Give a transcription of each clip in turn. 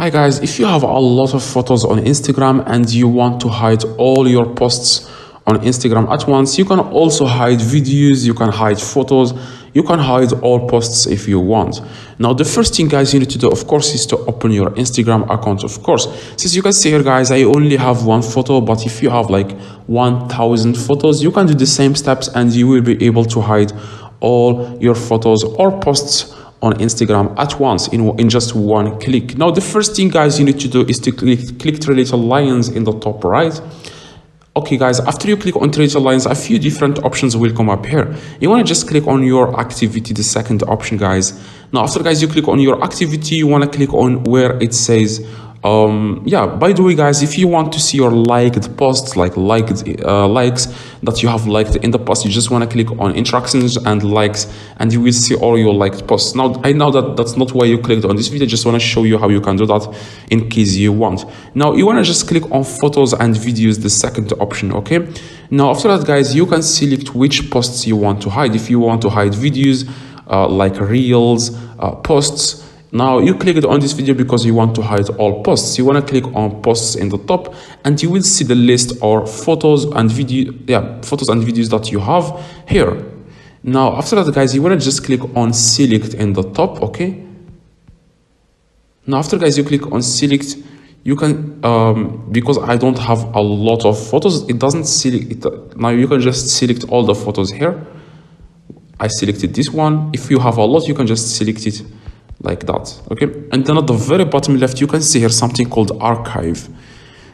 Hi guys, if you have a lot of photos on Instagram and you want to hide all your posts on Instagram at once, you can also hide videos, you can hide photos, you can hide all posts if you want. Now the first thing guys you need to do, of course, is to open your Instagram account. Of course, since you can see here guys, I only have one photo, but if you have like 1000 photos, you can do the same steps and you will be able to hide all your photos or posts on Instagram at once in just one click. Now the first thing guys you need to do is to click three little lines in the top right. Okay guys, after you click on three little lines, a few different options will come up here. You want to just click on your activity, the second option guys. Now after guys you click on your activity, you want to click on where it says by the way guys, if you want to see your liked posts, like likes that you have liked in the past, you just want to click on interactions and likes and you will see all your liked posts. Now I know that that's not why you clicked on this video, just want to show you how you can do that in case you want. Now you want to just click on photos and videos, the second option. Okay, now after that guys, you can select which posts you want to hide. If you want to hide videos like reels, posts, now you clicked on this video because you want to hide all posts. You want to click on posts in the top and you will see the list or photos and videos that you have here. Now after that guys, you want to just click on select in the top. Okay, now after guys you click on select, you can because I don't have a lot of photos, it doesn't select it. Now you can just select all the photos here. I selected this one. If you have a lot, you can just select it like that. Okay, and then at the very bottom left you can see here something called archive.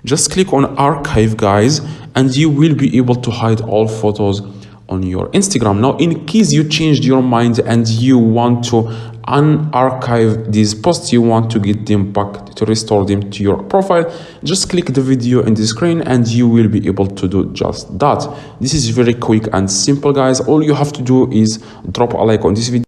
Just click on archive guys and you will be able to hide all photos on your Instagram. Now in case you changed your mind and you want to unarchive these posts, you want to get them back, to restore them to your profile, just click the video in the screen and you will be able to do just that. This is very quick and simple guys. All you have to do is drop a like on this video.